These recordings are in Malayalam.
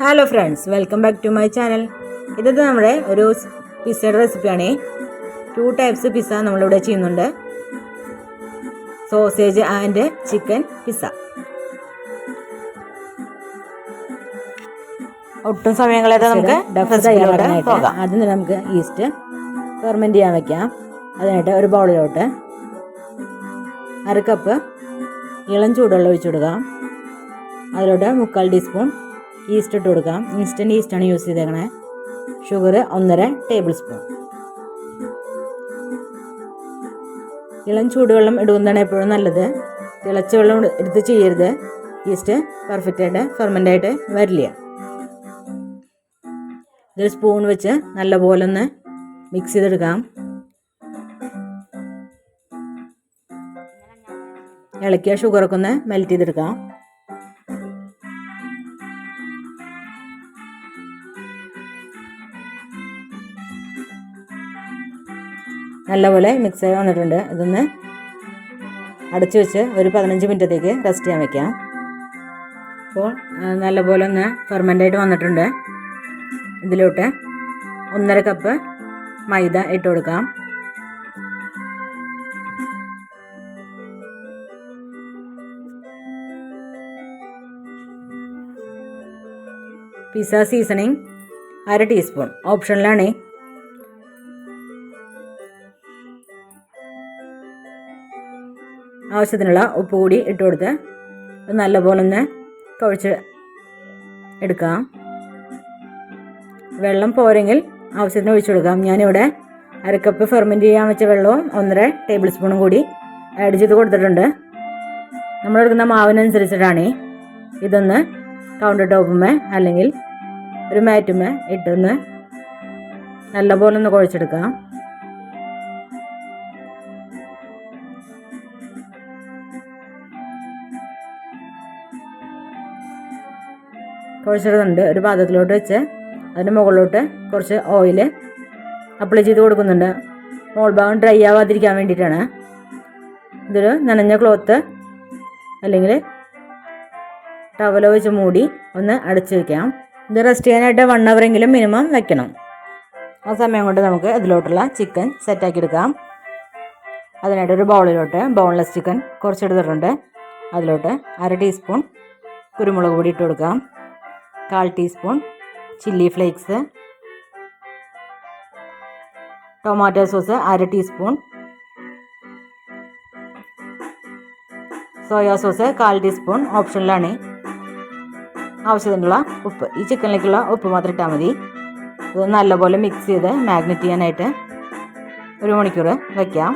Hello friends, welcome back to my channel. ഇത് നമ്മുടെ ഒരു പിസ്സയുടെ റെസിപ്പിയാണ്. 2 ടൈപ്സ് പിസ്സ നമ്മളിവിടെ ചെയ്യുന്നുണ്ട്. Sausage and chicken pizza. ഒട്ടും സമയം കളയാതെ നമുക്ക് തയ്യാറാക്കാനായിട്ട് ആദ്യം തന്നെ നമുക്ക് ഈസ്റ്റ് ഫെർമെൻറ്റ് ചെയ്യാൻ വയ്ക്കാം. അതിനായിട്ട് ഒരു ബൗളിലോട്ട് 1/2 കപ്പ് ഇളം ചൂടുവെള്ളം ഒഴിച്ചു കൊടുക്കാം. അതിലോട്ട് 3/4 ടീസ്പൂൺ ഈസ്റ്റ് ഇട്ട് കൊടുക്കാം. ഇൻസ്റ്റൻറ്റ് ഈസ്റ്റാണ് യൂസ് ചെയ്തേക്കണേ. Sugar 1.5 table spoon. ഇളം ചൂടുവെള്ളം ഇടുന്നതാണ് എപ്പോഴും നല്ലത്. തിളച്ച വെള്ളം എടുത്ത് ചെയ്യരുത്. ഈസ്റ്റ് പെർഫെക്റ്റായിട്ട് ഫെർമെൻ്റായിട്ട് വരില്ല. ഇതൊരു സ്പൂൺ വെച്ച് നല്ലപോലെ ഒന്ന് മിക്സ് ചെയ്തെടുക്കാം. ഇളക്കിയ ഷുഗറൊക്കെ ഒന്ന് മെൽറ്റ് ചെയ്തെടുക്കാം. നല്ലപോലെ മിക്സായി വന്നിട്ടുണ്ട്. ഇതൊന്ന് അടച്ചു വെച്ച് ഒരു 15 മിനിറ്റത്തേക്ക് റെസ്റ്റ് ചെയ്യാൻ വയ്ക്കാം. അപ്പോൾ നല്ലപോലെ ഒന്ന് ഫെർമെൻ്റായിട്ട് വന്നിട്ടുണ്ട്. ഇതിലോട്ട് 1.5 കപ്പ് മൈദ ഇട്ട് കൊടുക്കാം. പിസ്സ സീസണിങ് 1/2 ടീസ്പൂൺ ഓപ്ഷനിലാണ്. ആവശ്യത്തിനുള്ള ഉപ്പ് കൂടി ഇട്ട് കൊടുത്ത് നല്ലപോലെ ഒന്ന് കുഴച്ച് എടുക്കാം. വെള്ളം പോരെങ്കിൽ ആവശ്യത്തിന് ഒഴിച്ചു കൊടുക്കാം. ഞാനിവിടെ 1/2 കപ്പ് ഫെർമെൻറ്റ് ചെയ്യാൻ വെച്ച വെള്ളവും 1.5 ടേബിൾ സ്പൂണും കൂടി ആഡ് ചെയ്ത് കൊടുത്തിട്ടുണ്ട്. നമ്മളെടുക്കുന്ന മാവിനനുസരിച്ചിട്ടാണ്. ഇതൊന്ന് കൗണ്ടർ ടോപ്പുമേ അല്ലെങ്കിൽ ഒരു മാറ്റുമേ ഇട്ടൊന്ന് നല്ലപോലെ ഒന്ന് കുഴച്ചെടുക്കാം. കുഴച്ചിടുന്നുണ്ട്. ഒരു പാത്രത്തിലോട്ട് വെച്ച് അതിൻ്റെ മുകളിലോട്ട് കുറച്ച് ഓയിൽ അപ്ലൈ ചെയ്ത് കൊടുക്കുന്നുണ്ട്. മോൾ ഭാഗം ഡ്രൈ ആവാതിരിക്കാൻ വേണ്ടിയിട്ടാണ്. ഇതൊരു നനഞ്ഞ ക്ലോത്ത് അല്ലെങ്കിൽ ടവലോ വെച്ച് മൂടി ഒന്ന് അടച്ചു വയ്ക്കാം. ഇത് റെസ്റ്റ് ചെയ്യാനായിട്ട് 1 അവറെങ്കിലും മിനിമം വെക്കണം. ആ സമയം കൊണ്ട് നമുക്ക് ഇതിലോട്ടുള്ള ചിക്കൻ സെറ്റാക്കി എടുക്കാം. അതിനായിട്ട് ഒരു ബൗളിലോട്ട് ബോൺലെസ് ചിക്കൻ കുറച്ചെടുത്തിട്ടുണ്ട്. അതിലോട്ട് 1/2 ടീസ്പൂൺ കുരുമുളക് പൊടി ഇട്ട് കൊടുക്കാം. 1/4 teaspoon chilli flakes, tomato sauce 1/2 teaspoon, soya sauce 1/4 teaspoon ഓപ്ഷനിലാണ്. ആവശ്യത്തിനുള്ള ഉപ്പ്, ഈ ചിക്കനിലേക്കുള്ള ഉപ്പ് മാത്രം ഇട്ടാൽ മതി. ഇത് നല്ലപോലെ മിക്സ് ചെയ്ത് മാഗ്നറ്റ് ചെയ്യാനായിട്ട് 1 മണിക്കൂർ വയ്ക്കാം.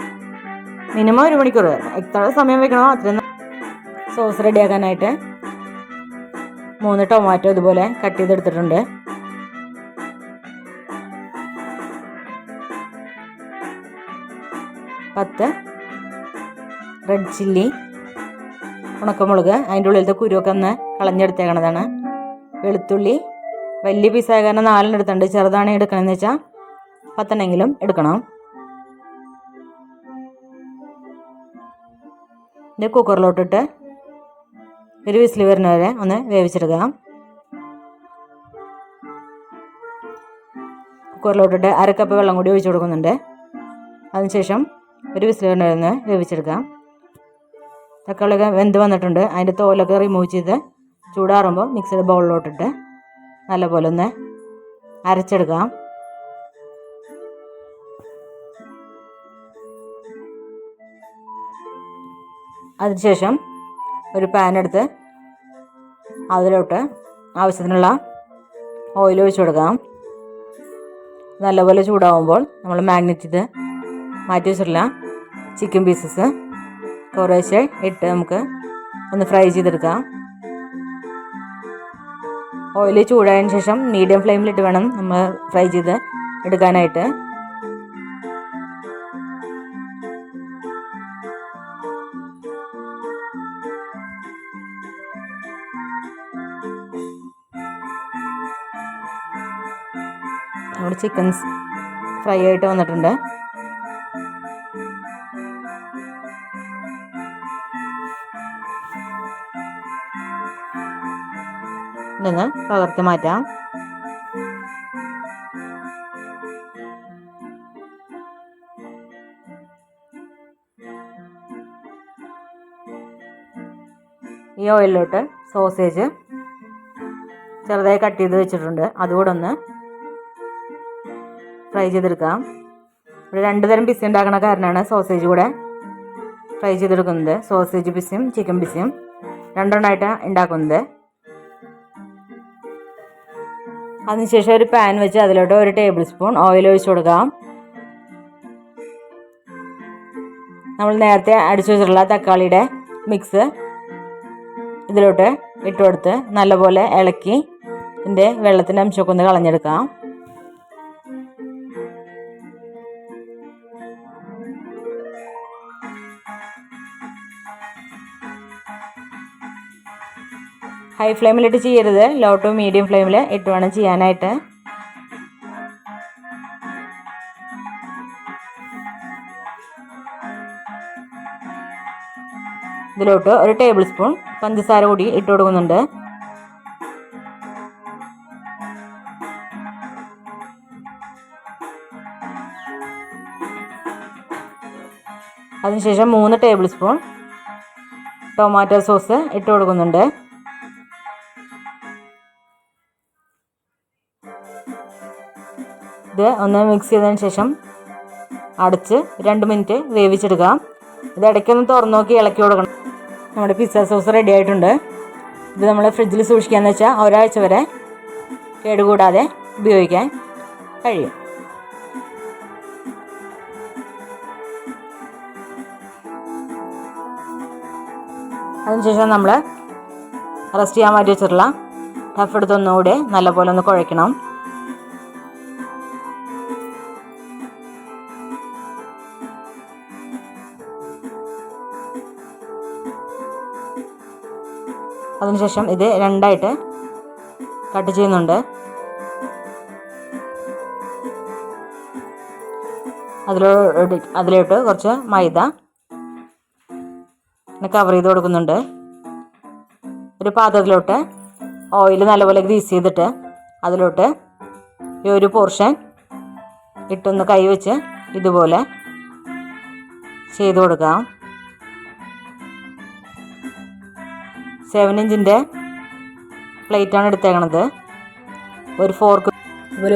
മിനിമം 1 മണിക്കൂർ. എത്ര സമയം വെക്കണോ അത്രയും. സോസ് റെഡിയാക്കാനായിട്ട് 3 ടൊമാറ്റോ ഇതുപോലെ കട്ട് ചെയ്തെടുത്തിട്ടുണ്ട്. 10 റെഡ് ചില്ലി, ഉണക്കമുളക്, അതിൻ്റെ ഉള്ളിലത്തെ കുരുവൊക്കെ ഒന്ന് കളഞ്ഞെടുത്തേക്കണതാണ്. വെളുത്തുള്ളി വലിയ പീസായ കാരണം 4 എടുത്തുണ്ട്. ചെറുതാണ് എടുക്കണമെന്ന് വെച്ചാൽ 10 എടുക്കണം. ഇത് കുക്കറിലോട്ടിട്ട് ഒരു വിസിൽ വരുന്ന വരെ ഒന്ന് വേവിച്ചെടുക്കാം. കുക്കറിലോട്ടിട്ട് 1/2 കപ്പ് വെള്ളം കൂടി ഒഴിച്ചു കൊടുക്കുന്നുണ്ട്. അതിനുശേഷം ഒരു വിസിൽ വരുന്ന വരെ ഒന്ന് വേവിച്ചെടുക്കാം. തക്കാളിയൊക്കെ വെന്ത് വന്നിട്ടുണ്ട്. അതിൻ്റെ തോലൊക്കെ റിമൂവ് ചെയ്ത് ചൂടാറുമ്പോൾ മിക്സിയുടെ ബൗളിലോട്ടിട്ട് നല്ലപോലെ ഒന്ന് അരച്ചെടുക്കാം. അതിനുശേഷം ഒരു പാൻ എടുത്ത് അതിലോട്ട് ആവശ്യത്തിനുള്ള ഓയിൽ ഒഴിച്ചു കൊടുക്കാം. നല്ലപോലെ ചൂടാവുമ്പോൾ നമ്മൾ മാഗ്നറ്റ് ചെയ്ത് മാറ്റി വെച്ചിട്ടുള്ള ചിക്കൻ പീസസ് കുറേശ്ശെ ഇട്ട് നമുക്ക് ഒന്ന് ഫ്രൈ ചെയ്തെടുക്കാം. ഓയിൽ ചൂടായതിന് ശേഷം മീഡിയം ഫ്ലെയിമിലിട്ട് വേണം നമ്മൾ ഫ്രൈ ചെയ്ത് എടുക്കാനായിട്ട്. നമ്മുടെ ചിക്കൻ ഫ്രൈ ആയിട്ട് വന്നിട്ടുണ്ട്. നമുക്കൊന്ന് പകർത്തി മാറ്റാം. ഈ ഓയിലിലോട്ട് സോസേജ് ചെറുതായി കട്ട് ചെയ്ത് വെച്ചിട്ടുണ്ട്, അതുകൂടെ ഒന്ന് ഫ്രൈ ചെയ്തെടുക്കാം. ഇവിടെ 2 തരം പിസ്സ ഉണ്ടാക്കുന്ന കാരണമാണ് സോസേജ് കൂടെ ഫ്രൈ ചെയ്തെടുക്കുന്നത്. സോസേജ് പിസ്സയും ചിക്കൻ പിസ്സയും രണ്ടെണ്ണമായിട്ടാണ് ഉണ്ടാക്കുന്നത്. അതിനുശേഷം ഒരു പാൻ വെച്ച് അതിലോട്ട് 1 ടേബിൾ സ്പൂൺ ഓയിൽ ഒഴിച്ചു കൊടുക്കാം. നമ്മൾ നേരത്തെ അടിച്ചു വെച്ചിട്ടുള്ള തക്കാളിയുടെ മിക്സ് ഇതിലോട്ട് ഇട്ട് കൊടുത്ത് നല്ലപോലെ ഇളക്കി ഇതിൻ്റെ വെള്ളത്തിൻ്റെ അംശമൊക്കെ ഒന്ന് കളഞ്ഞെടുക്കാം. ഹൈ ഫ്ലെയിമിലിട്ട് ചെയ്യരുത്, ലോ ടു മീഡിയം ഫ്ലെയിമിൽ ഇട്ട് വേണം ചെയ്യാനായിട്ട്. ഇതിലോട്ട് 1 ടേബിൾ സ്പൂൺ പഞ്ചസാര കൂടി ഇട്ട് കൊടുക്കുന്നുണ്ട്. അതിനുശേഷം 3 ടേബിൾ സ്പൂൺ ടൊമാറ്റോ സോസ് ഇട്ട് കൊടുക്കുന്നുണ്ട്. ഇത് ഒന്ന് മിക്സ് ചെയ്തതിന് ശേഷം അടച്ച് 2 മിനിറ്റ് വേവിച്ചെടുക്കാം. ഇത് ഇടയ്ക്കൊന്ന് തുറന്നു നോക്കി ഇളക്കി കൊടുക്കണം. നമ്മുടെ പിസ്സ സോസ് റെഡി ആയിട്ടുണ്ട്. ഇത് നമ്മൾ ഫ്രിഡ്ജിൽ സൂക്ഷിക്കാമെന്ന് വെച്ചാൽ ഒരാഴ്ച വരെ കേടുകൂടാതെ ഉപയോഗിക്കാൻ കഴിയും. അതിനുശേഷം നമ്മൾ റെസ്റ്റ് ചെയ്യാൻ മാറ്റി വെച്ചിട്ടുള്ള ടഫ് എടുത്ത് ഒന്നുകൂടി നല്ലപോലെ ഒന്ന് കുഴയ്ക്കണം. അതിനുശേഷം ഇത് 2ആയിട്ട് കട്ട് ചെയ്യുന്നുണ്ട്. അതിലോട്ട് കുറച്ച് മൈദ കവർ ചെയ്ത് കൊടുക്കുന്നുണ്ട്. ഒരു പാത്രത്തിലോട്ട് ഓയിൽ നല്ലപോലെ ഗ്രീസ് ചെയ്തിട്ട് അതിലോട്ട് ഈ ഒരു പോർഷൻ ഇട്ടൊന്ന് കൈ വെച്ച് ഇതുപോലെ ചെയ്ത് കൊടുക്കാം. 7 ഇഞ്ചിൻ്റെ പ്ലേറ്റാണ് എടുത്തേക്കണത്. ഒരു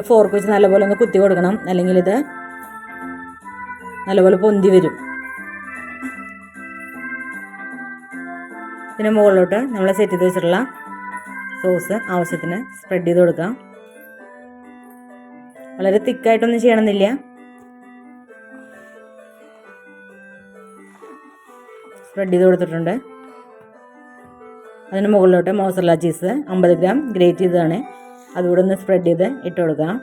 ഫോർക്ക് വെച്ച് നല്ലപോലെ ഒന്ന് കുത്തി കൊടുക്കണം, അല്ലെങ്കിൽ ഇത് നല്ലപോലെ പൊന്തി വരും. ഇതിന് മുകളിലോട്ട് നമ്മൾ സെറ്റ് ചെയ്ത് വെച്ചിട്ടുള്ള സോസ് ആവശ്യത്തിന് സ്പ്രെഡ് ചെയ്ത് കൊടുക്കാം. വളരെ തിക്കായിട്ടൊന്നും ചെയ്യണമെന്നില്ല. സ്പ്രെഡ് ചെയ്ത് കൊടുത്തിട്ടുണ്ട്. അതിന് മുകളിലോട്ട് മോസറല്ല ചീസ് 50 ഗ്രാം ഗ്രേറ്റ് ചെയ്തതാണ്, അതുകൂടെ ഒന്ന് സ്പ്രെഡ് ചെയ്ത് ഇട്ട് കൊടുക്കാം.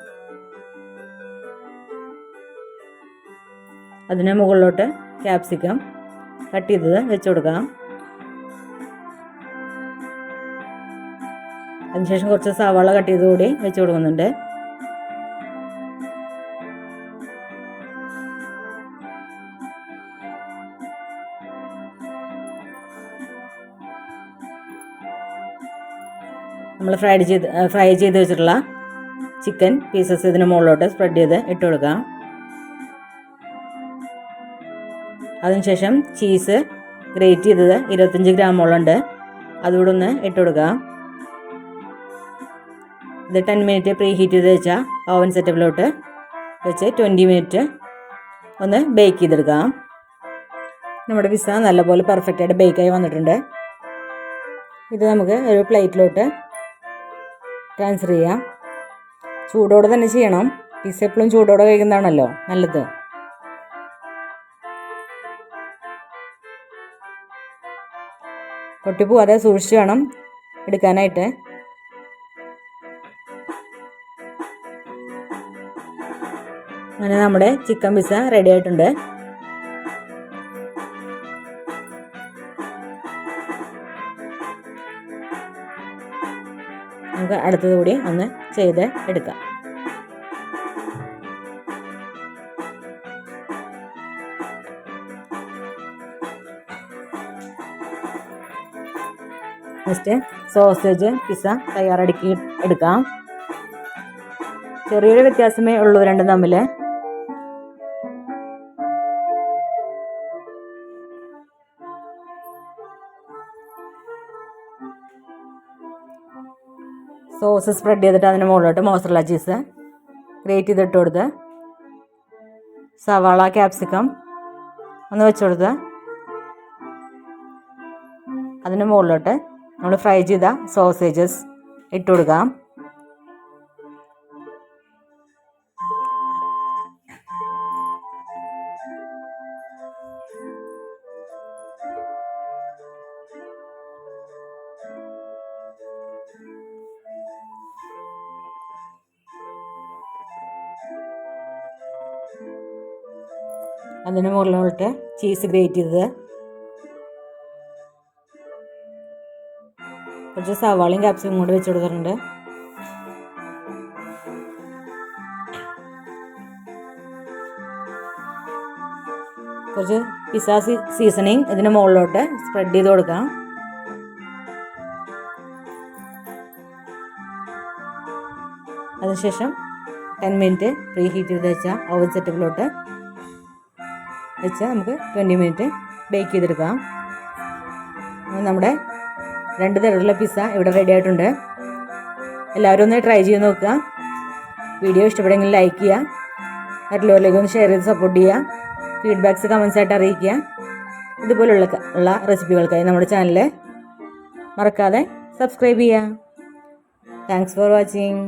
അതിന് മുകളിലോട്ട് ക്യാപ്സിക്കം കട്ട് ചെയ്തത് വെച്ച് കൊടുക്കാം. അതിനുശേഷം കുറച്ച് സവാള കട്ട് ചെയ്ത് കൂടി വെച്ച് കൊടുക്കുന്നുണ്ട്. നമ്മൾ ഫ്രൈ ചെയ്ത് വെച്ചിട്ടുള്ള ചിക്കൻ പീസസ് ഇതിന് മുകളിലോട്ട് സ്പ്രെഡ് ചെയ്ത് ഇട്ട് കൊടുക്കാം. അതിനുശേഷം ചീസ് ഗ്രേറ്റ് ചെയ്തത് 25 ഗ്രാമോളം ഉണ്ട്, അതുകൂടെ ഒന്ന് ഇട്ട് കൊടുക്കാം. ഇത് 10 മിനിറ്റ് പ്രീ ഹീറ്റ് ചെയ്ത് വെച്ചാൽ ഓവൻ സെറ്റപ്പിലോട്ട് വെച്ച് 20 മിനിറ്റ് ഒന്ന് ബേക്ക് ചെയ്തെടുക്കാം. നമ്മുടെ പിസ്സ നല്ലപോലെ പെർഫെക്റ്റായിട്ട് ബേക്കായി വന്നിട്ടുണ്ട്. ഇത് നമുക്ക് ഒരു പ്ലേറ്റിലോട്ട് ട്രാൻസ്ഫർ ചെയ്യാം. ചൂടോടെ തന്നെ ചെയ്യണം, പിസ്സ എപ്പോഴും ചൂടോടെ കഴിക്കുന്നതാണല്ലോ നല്ലത്. പൊട്ടിപ്പോവാതെ സൂക്ഷിച്ച് വേണം എടുക്കാനായിട്ട്. അങ്ങനെ നമ്മുടെ ചിക്കൻ പിസ്സ റെഡി ആയിട്ടുണ്ട്. നമുക്ക് അടുത്തത് കൂടി ഒന്ന് ചെയ്ത് എടുക്കാം. നെക്സ്റ്റ് സോസേജ് പിസ്സ തയ്യാറാക്കി എടുക്കാം. ചെറിയൊരു വ്യത്യാസമേ ഉള്ളൂ രണ്ടും തമ്മിൽ. സോസ് സ്പ്രെഡ് ചെയ്തിട്ട് അതിന് മുകളിലോട്ട് മോസറല്ല ചീസ് ഗ്രേറ്റ് ചെയ്തിട്ട് കൊടുത്ത് സവാള ക്യാപ്സിക്കം ഒന്ന് വെച്ച് കൊടുത്ത് അതിന് മുകളിലോട്ട് നമ്മൾ ഫ്രൈ ചെയ്ത സോസേജസ് ഇട്ട് കൊടുക്കാം. അതിന് മുകളിലോട്ട് ചീസ് ഗ്രേറ്റ് ചെയ്തത്, കുറച്ച് സവാളയും ക്യാപ്സിക്കും കൂടി വെച്ച് കൊടുത്തിട്ടുണ്ട്. കുറച്ച് പിസ്സ സീസണിങ് ഇതിന് മുകളിലോട്ട് സ്പ്രെഡ് ചെയ്ത് കൊടുക്കാം. അതിനുശേഷം 10 മിനിറ്റ് പ്രീ ഹീറ്റ് ചെയ്ത് വെച്ച ഓവൻ സെറ്റപ്പിലോട്ട് വെച്ച് നമുക്ക് 20 മിനിറ്റ് ബേക്ക് ചെയ്തെടുക്കാം. നമ്മുടെ 2 തരത്തിലുള്ള പിസ്സ ഇവിടെ റെഡി ആയിട്ടുണ്ട്. എല്ലാവരും ഒന്ന് ട്രൈ ചെയ്ത് നോക്കുക. വീഡിയോ ഇഷ്ടപ്പെടുമെങ്കിൽ ലൈക്ക് ചെയ്യുക, മറ്റുള്ളവരിലേക്ക് ഒന്ന് ഷെയർ ചെയ്ത് സപ്പോർട്ട് ചെയ്യുക. ഫീഡ്ബാക്ക്സ് കമൻസ് ആയിട്ട് അറിയിക്കുക. ഇതുപോലുള്ള റെസിപ്പികൾക്കായി നമ്മുടെ ചാനൽ മറക്കാതെ സബ്സ്ക്രൈബ് ചെയ്യുക. Thanks for watching.